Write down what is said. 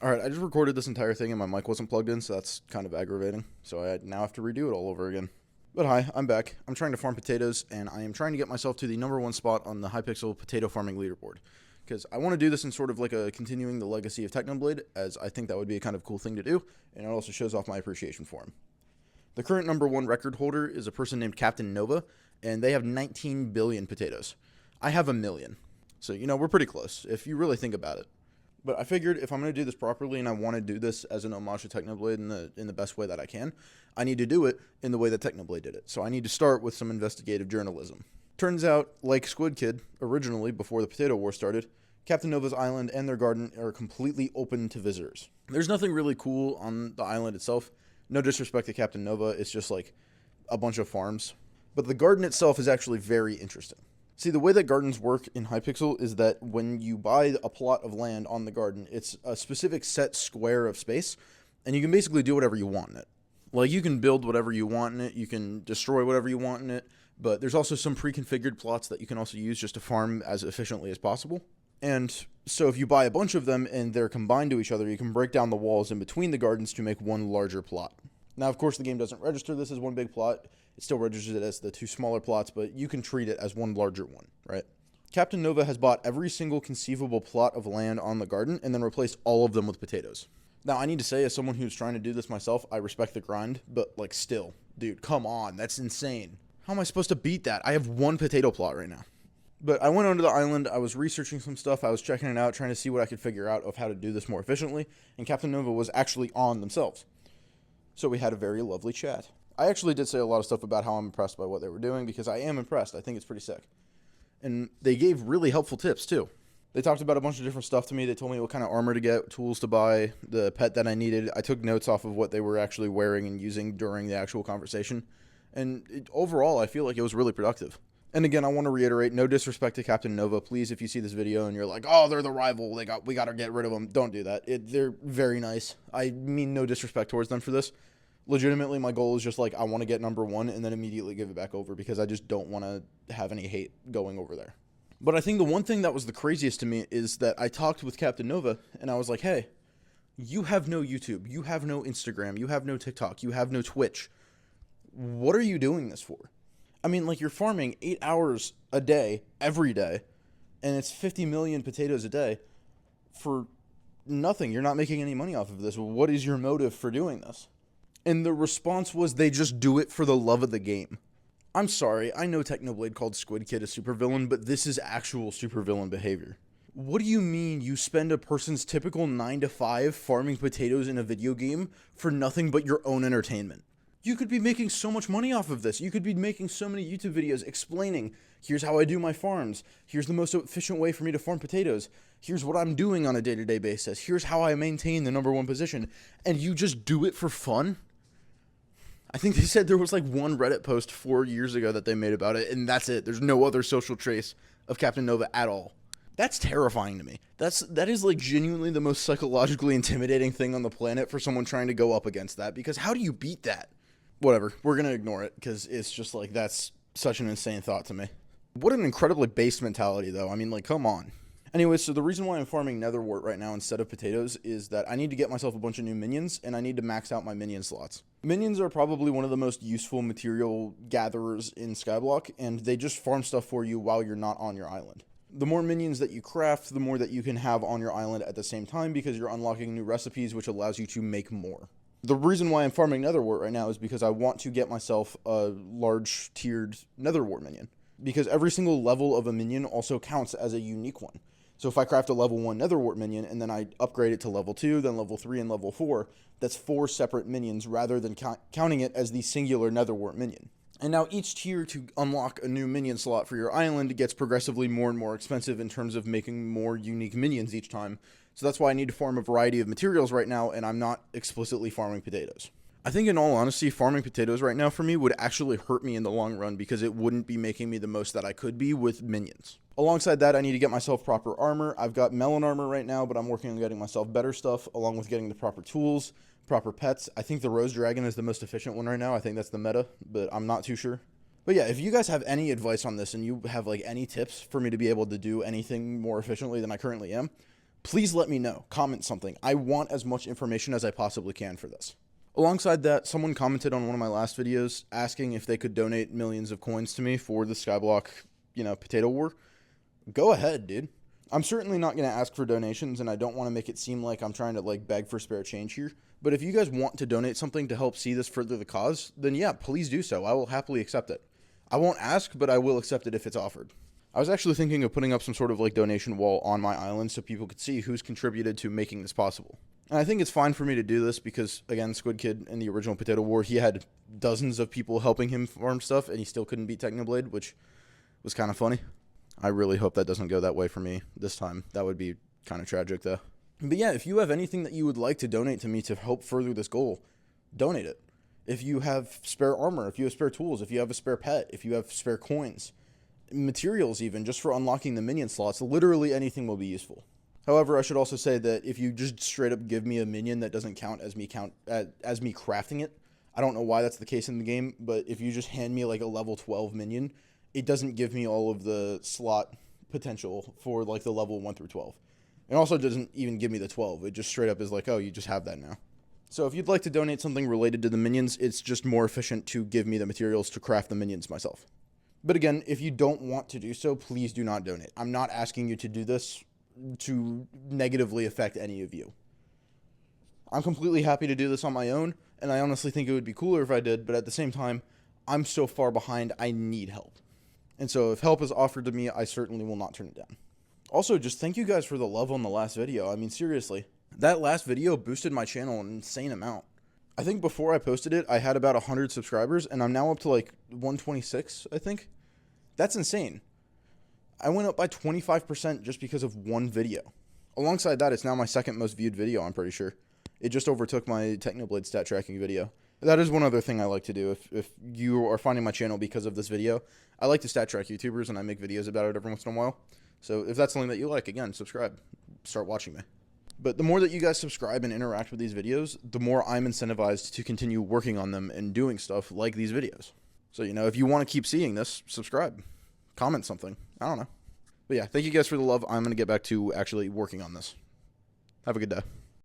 Alright, I just recorded this entire thing and my mic wasn't plugged in, so that's kind of aggravating. So I now have to redo it all over again. But hi, I'm back. I'm trying to farm potatoes, and I am trying to get myself to the #1 spot on the Hypixel potato farming leaderboard. Because I want to do this in sort of like a continuing the legacy of Technoblade, as I think that would be a kind of cool thing to do, and it also shows off my appreciation for him. The current #1 record holder is a person named Captain Nova, and they have 19 billion potatoes. I have a million. So, we're pretty close, if you really think about it. But I figured if I'm going to do this properly and I want to do this as an homage to Technoblade in the best way that I can, I need to do it in the way that Technoblade did it. So I need to start with some investigative journalism. Turns out, like Squid Kid, originally, before the Potato War started, Captain Nova's island and their garden are completely open to visitors. There's nothing really cool on the island itself. No disrespect to Captain Nova, it's just like a bunch of farms. But the garden itself is actually very interesting. See, the way that gardens work in Hypixel is that when you buy a plot of land on the garden, it's a specific set square of space, and you can basically do whatever you want in it. Like, you can build whatever you want in it, you can destroy whatever you want in it, but there's also some pre-configured plots that you can also use just to farm as efficiently as possible. And so if you buy a bunch of them and they're combined to each other, you can break down the walls in between the gardens to make one larger plot. Now, of course, the game doesn't register this as one big plot. It still registers it as the two smaller plots, but you can treat it as one larger one, right? Captain Nova has bought every single conceivable plot of land on the garden and then replaced all of them with potatoes. Now, I need to say, as someone who's trying to do this myself, I respect the grind, but, still. Dude, come on, that's insane. How am I supposed to beat that? I have one potato plot right now. But I went onto the island, I was researching some stuff, I was checking it out, trying to see what I could figure out of how to do this more efficiently, and Captain Nova was actually on themselves. So we had a very lovely chat. I actually did say a lot of stuff about how I'm impressed by what they were doing, because I am impressed. I think it's pretty sick. And they gave really helpful tips, too. They talked about a bunch of different stuff to me. They told me what kind of armor to get, tools to buy, the pet that I needed. I took notes off of what they were actually wearing and using during the actual conversation. And overall, I feel like it was really productive. And again, I want to reiterate, no disrespect to Captain Nova. Please, if you see this video and you're like, oh, they're the rival, we got to get rid of them, don't do that. They're very nice. I mean no disrespect towards them for this. Legitimately, my goal is just I want to get #1 and then immediately give it back over because I just don't want to have any hate going over there. But I think the one thing that was the craziest to me is that I talked with Captain Nova and I was like, hey, you have no YouTube, you have no Instagram, you have no TikTok, you have no Twitch. What are you doing this for? I mean, you're farming 8 hours a day, every day, and it's 50 million potatoes a day for nothing. You're not making any money off of this. What is your motive for doing this? And the response was they just do it for the love of the game. I'm sorry, I know Technoblade called Squid Kid a supervillain, but this is actual supervillain behavior. What do you mean you spend a person's typical 9 to 5 farming potatoes in a video game for nothing but your own entertainment? You could be making so much money off of this. You could be making so many YouTube videos explaining, here's how I do my farms, here's the most efficient way for me to farm potatoes, here's what I'm doing on a day-to-day basis, here's how I maintain the #1 position, and you just do it for fun? I think they said there was one Reddit post 4 years ago that they made about it, and that's it. There's no other social trace of Captain Nova at all. That's terrifying to me. That is genuinely the most psychologically intimidating thing on the planet for someone trying to go up against that, because how do you beat that? Whatever, we're going to ignore it, because it's just that's such an insane thought to me. What an incredibly base mentality, though. I mean, come on. Anyway, so the reason why I'm farming netherwort right now instead of potatoes is that I need to get myself a bunch of new minions, and I need to max out my minion slots. Minions are probably one of the most useful material gatherers in Skyblock, and they just farm stuff for you while you're not on your island. The more minions that you craft, the more that you can have on your island at the same time, because you're unlocking new recipes, which allows you to make more. The reason why I'm farming netherwort right now is because I want to get myself a large tiered netherwort minion, because every single level of a minion also counts as a unique one. So if I craft a level 1 netherwort minion and then I upgrade it to level 2, then level 3, and level 4, that's 4 separate minions rather than counting it as the singular netherwort minion. And now each tier to unlock a new minion slot for your island gets progressively more and more expensive in terms of making more unique minions each time. So that's why I need to farm a variety of materials right now, and I'm not explicitly farming potatoes. I think in all honesty, farming potatoes right now for me would actually hurt me in the long run, because it wouldn't be making me the most that I could be with minions. Alongside that, I need to get myself proper armor. I've got melon armor right now, but I'm working on getting myself better stuff, along with getting the proper tools, proper pets. I think the rose dragon is the most efficient one right now. I think that's the meta, but I'm not too sure. But yeah, if you guys have any advice on this and you have any tips for me to be able to do anything more efficiently than I currently am, please let me know. Comment something. I want as much information as I possibly can for this. Alongside that, someone commented on one of my last videos asking if they could donate millions of coins to me for the Skyblock, potato war. Go ahead, dude. I'm certainly not going to ask for donations, and I don't want to make it seem like I'm trying to beg for spare change here. But if you guys want to donate something to help see this further the cause, then yeah, please do so. I will happily accept it. I won't ask, but I will accept it if it's offered. I was actually thinking of putting up some sort of donation wall on my island so people could see who's contributed to making this possible. And I think it's fine for me to do this because, again, Squid Kid in the original Potato War, he had dozens of people helping him farm stuff, and he still couldn't beat Technoblade, which was kind of funny. I really hope that doesn't go that way for me this time. That would be kind of tragic, though. But yeah, if you have anything that you would like to donate to me to help further this goal, donate it. If you have spare armor, if you have spare tools, if you have a spare pet, if you have spare coins, materials even, just for unlocking the minion slots, literally anything will be useful. However, I should also say that if you just straight up give me a minion that doesn't count as me crafting it, I don't know why that's the case in the game, but if you just hand me a level 12 minion, it doesn't give me all of the slot potential for the level 1 through 12. It also doesn't even give me the 12. It just straight up is oh, you just have that now. So if you'd like to donate something related to the minions, it's just more efficient to give me the materials to craft the minions myself. But again, if you don't want to do so, please do not donate. I'm not asking you to do this to negatively affect any of you. I'm completely happy to do this on my own, and I honestly think it would be cooler if I did, but at the same time, I'm so far behind, I need help. And so if help is offered to me, I certainly will not turn it down. Also, just thank you guys for the love on the last video. I mean, seriously, that last video boosted my channel an insane amount. I think before I posted it, I had about 100 subscribers, and I'm now up to 126, I think. That's insane. I went up by 25% just because of one video. Alongside that, it's now my second most viewed video, I'm pretty sure. It just overtook my Technoblade stat tracking video. That is one other thing I like to do. If you are finding my channel because of this video, I like to stat track YouTubers, and I make videos about it every once in a while. So if that's something that you like, again, subscribe. Start watching me. But the more that you guys subscribe and interact with these videos, the more I'm incentivized to continue working on them and doing stuff like these videos. So, if you want to keep seeing this, subscribe. Comment something. I don't know. But yeah, thank you guys for the love. I'm going to get back to actually working on this. Have a good day.